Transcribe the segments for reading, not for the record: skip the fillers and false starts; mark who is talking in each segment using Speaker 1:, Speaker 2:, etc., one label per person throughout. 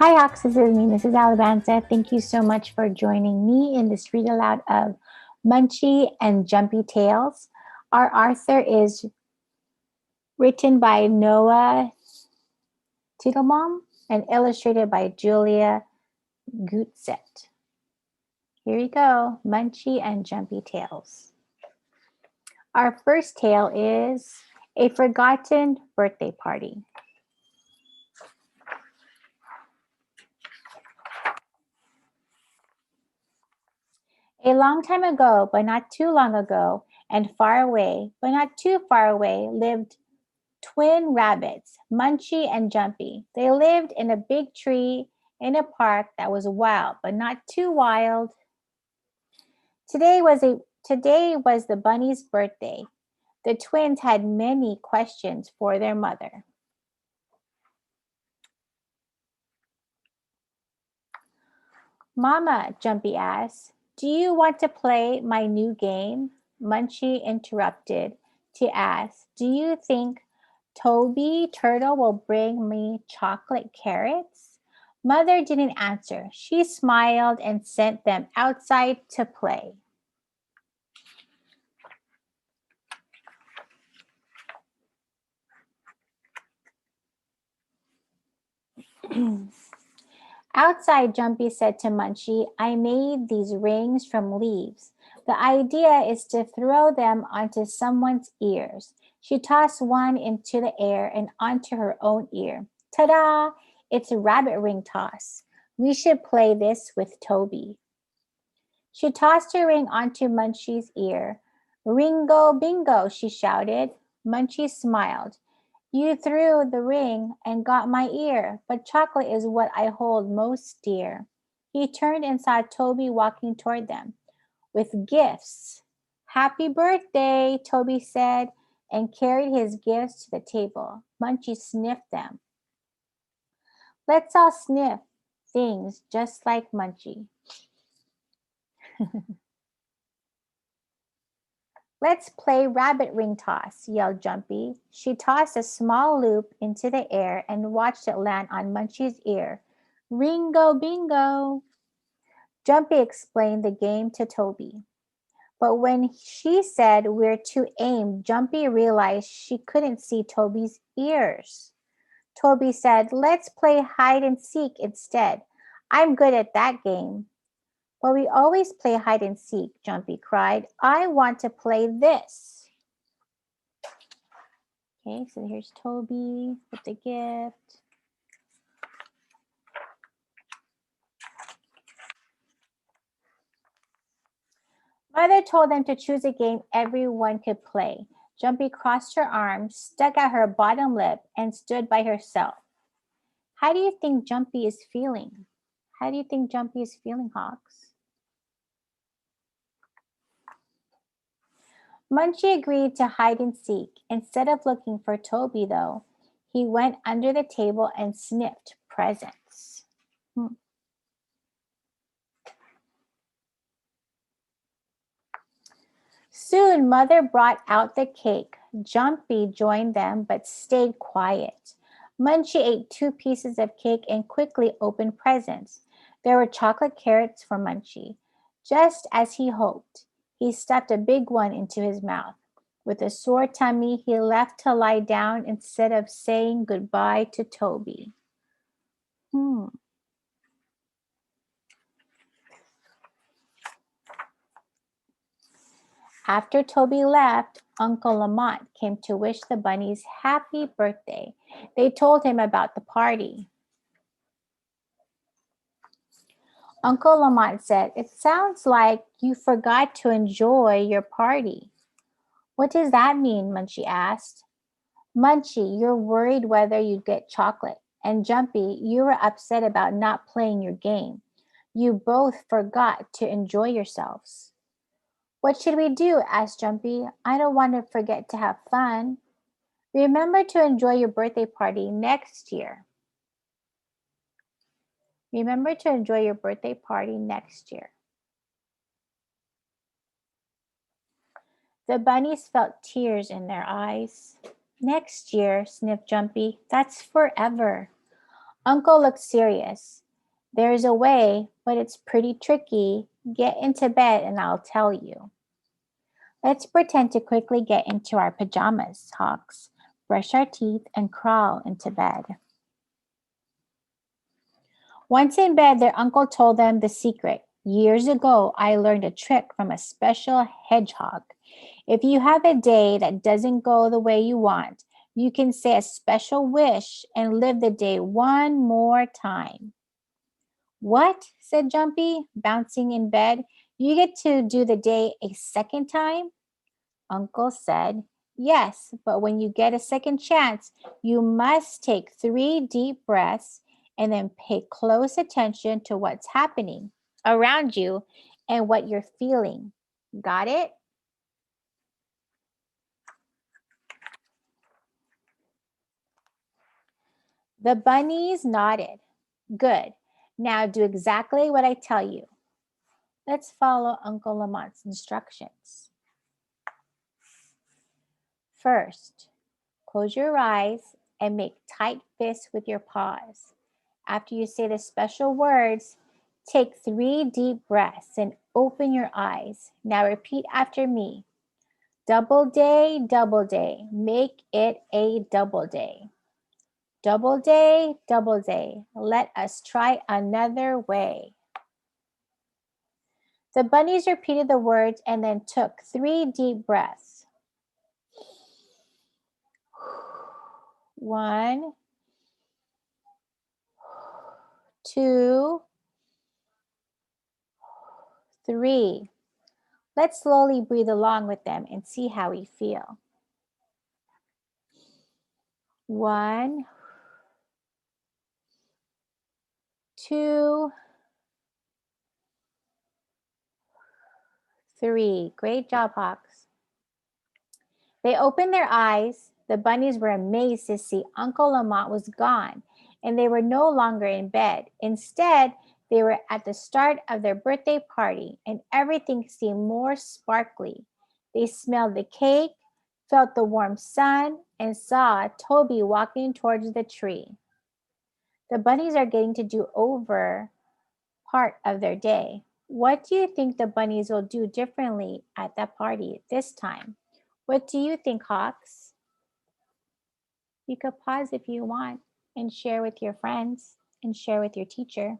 Speaker 1: Hi, Ox. This is me, Mrs. Alabanza. Thank you so much for joining me in this read aloud of Munchy and Jumpy Tales. Our author is written by Noah Titelbaum and illustrated by Julia Gutzet. Here we go, Munchy and Jumpy Tales. Our first tale is A Forgotten Birthday Party. A long time ago, but not too long ago, and far away, but not too far away, lived twin rabbits, Munchy and Jumpy. They lived in a big tree in a park that was wild, but not too wild. Today was the bunny's birthday. The twins had many questions for their mother. Mama, Jumpy asked, do you want to play my new game? Munchy interrupted to ask, do you think Toby Turtle will bring me chocolate carrots? Mother didn't answer. She smiled and sent them outside to play. Outside, Jumpy said to Munchy, I made these rings from leaves. The idea is to throw them onto someone's ears. She tossed one into the air and onto her own ear. Ta-da! It's a rabbit ring toss. We should play this with Toby. She tossed her ring onto Munchy's ear. Ringo bingo, she shouted. Munchy smiled. You threw the ring and got my ear, but chocolate is what I hold most dear. He turned and saw Toby walking toward them with gifts. Happy birthday, Toby said, and carried his gifts to the table. Munchy sniffed them. Let's all sniff things just like Munchy. Let's play rabbit ring toss, yelled Jumpy. She tossed a small loop into the air and watched it land on Munchy's ear. Ringo bingo! Jumpy explained the game to Toby. But when she said we're to aim, Jumpy realized she couldn't see Toby's ears. Toby said, let's play hide and seek instead. I'm good at that game. But we always play hide and seek, Jumpy cried. I want to play this. Okay, so here's Toby with the gift. Mother told them to choose a game everyone could play. Jumpy crossed her arms, stuck out her bottom lip, and stood by herself. How do you think Jumpy is feeling? How do you think Jumpy is feeling, Hawks? Munchy agreed to hide and seek. Instead of looking for Toby, though, he went under the table and sniffed presents. Soon Mother brought out the cake. Jumpy joined them but stayed quiet. Munchy ate 2 pieces of cake and quickly opened presents. There were chocolate carrots for Munchy. Just as he hoped, he stuffed a big one into his mouth. With a sore tummy, he left to lie down instead of saying goodbye to Toby. After Toby left, Uncle Lamont came to wish the bunnies happy birthday. They told him about the party. Uncle Lamont said, it sounds like you forgot to enjoy your party. What does that mean? Munchy asked. Munchy, you're worried whether you get chocolate. And Jumpy, you were upset about not playing your game. You both forgot to enjoy yourselves. What should we do? Asked Jumpy. I don't want to forget to have fun. Remember to enjoy your birthday party next year. Remember to enjoy your birthday party next year. The bunnies felt tears in their eyes. Next year, sniffed Jumpy. That's forever. Uncle looked serious. There's a way, but it's pretty tricky. Get into bed and I'll tell you. Let's pretend to quickly get into our pajamas, Hawks. Brush our teeth and crawl into bed. Once in bed, their uncle told them the secret. Years ago, I learned a trick from a special hedgehog. If you have a day that doesn't go the way you want, you can say a special wish and live the day one more time. What? Said Jumpy, bouncing in bed. You get to do the day a second time? Uncle said, yes, but when you get a second chance, you must take 3 deep breaths and then pay close attention to what's happening around you and what you're feeling. Got it? The bunnies nodded. Good. Now do exactly what I tell you. Let's follow Uncle Lamont's instructions. First, close your eyes and make tight fists with your paws. After you say the special words, take 3 deep breaths and open your eyes. Now repeat after me. Double day, make it a double day. Double day, let us try another way. The bunnies repeated the words and then took 3 deep breaths. 1, 2, 3. Let's slowly breathe along with them and see how we feel. 1, 2, 3. Great job, Hawks. They opened their eyes. The bunnies were amazed to see Uncle Lamont was gone, and they were no longer in bed. Instead, they were at the start of their birthday party, and everything seemed more sparkly. They smelled the cake, felt the warm sun, and saw Toby walking towards the tree. The bunnies are getting to do over part of their day. What do you think the bunnies will do differently at that party this time? What do you think, Hawks? You could pause if you want and share with your friends and share with your teacher.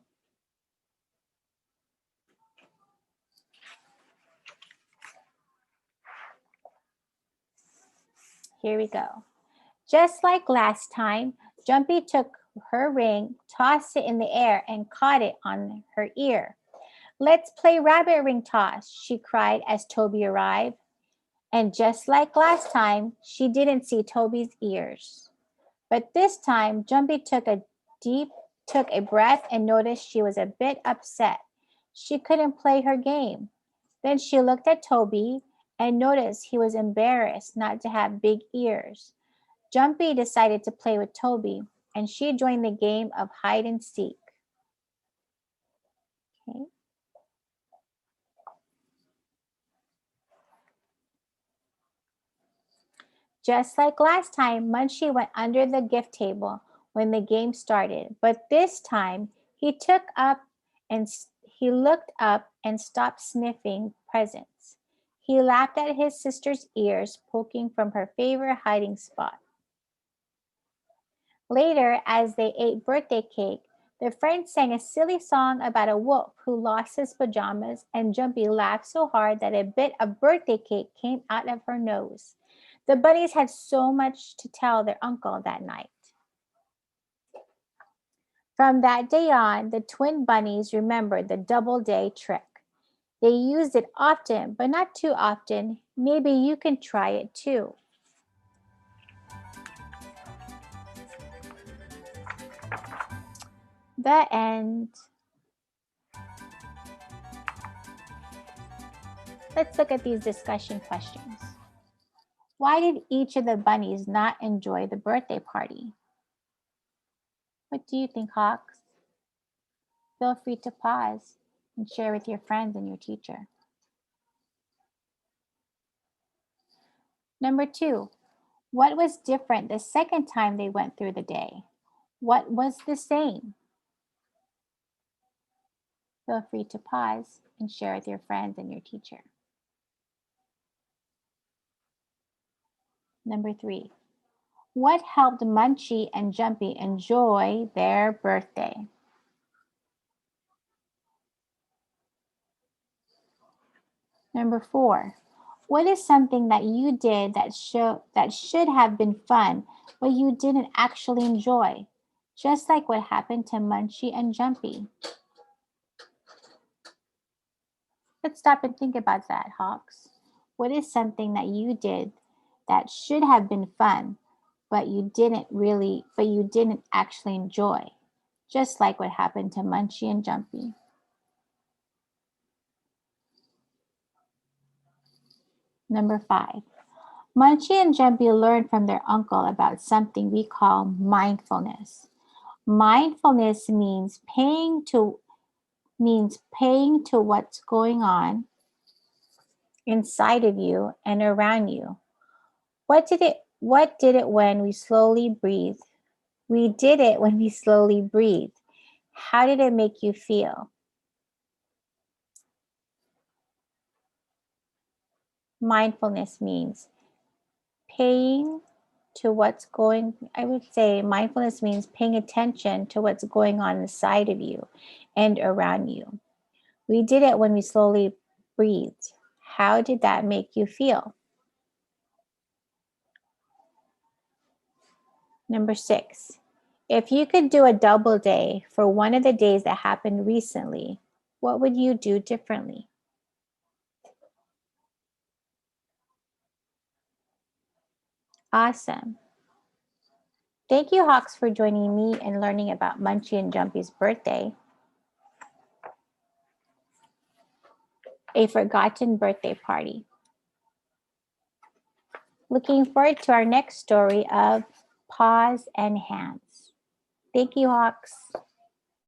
Speaker 1: Here we go. Just like last time, Jumpy took her ring, tossed it in the air, and caught it on her ear. Let's play rabbit ring toss, she cried as Toby arrived. And just like last time, she didn't see Toby's ears. But this time, Jumpy took a breath and noticed she was a bit upset. She couldn't play her game. Then she looked at Toby and noticed he was embarrassed not to have big ears. Jumpy decided to play with Toby, and she joined the game of hide and seek. Okay. Just like last time, Munchy went under the gift table when the game started, but this time and he looked up and stopped sniffing presents. He laughed at his sister's ears poking from her favorite hiding spot. Later, as they ate birthday cake, the friends sang a silly song about a wolf who lost his pajamas, and Jumpy laughed so hard that a bit of birthday cake came out of her nose. The bunnies had so much to tell their uncle that night. From that day on, the twin bunnies remembered the double day trick. They used it often, but not too often. Maybe you can try it too. The end. Let's look at these discussion questions. Why did each of the bunnies not enjoy the birthday party? What do you think, Hawks? Feel free to pause and share with your friends and your teacher. Number 2, what was different the second time they went through the day? What was the same? Feel free to pause and share with your friends and your teacher. Number 3. What helped Munchy and Jumpy enjoy their birthday? Number 4. What is something that you did that should have been fun, but you didn't actually enjoy? Just like what happened to Munchy and Jumpy. Let's stop and think about that, Hawks. What is something that you did that should have been fun, but you didn't actually enjoy? Just like what happened to Munchy and Jumpy. Number 5. Munchy and Jumpy learned from their uncle about something we call mindfulness. Mindfulness means paying to what's going on inside of you and around you. What did it when we slowly breathe? We did it when we slowly breathe. How did it make you feel? Mindfulness means paying to I would say mindfulness means paying attention to what's going on inside of you and around you. We did it when we slowly breathed. How did that make you feel? Number 6. If you could do a double day for one of the days that happened recently, what would you do differently? Awesome. Thank you, Hawks, for joining me and learning about Munchy and Jumpy's birthday. A forgotten birthday party. Looking forward to our next story of Paws and Hands. Thank you, Hawks.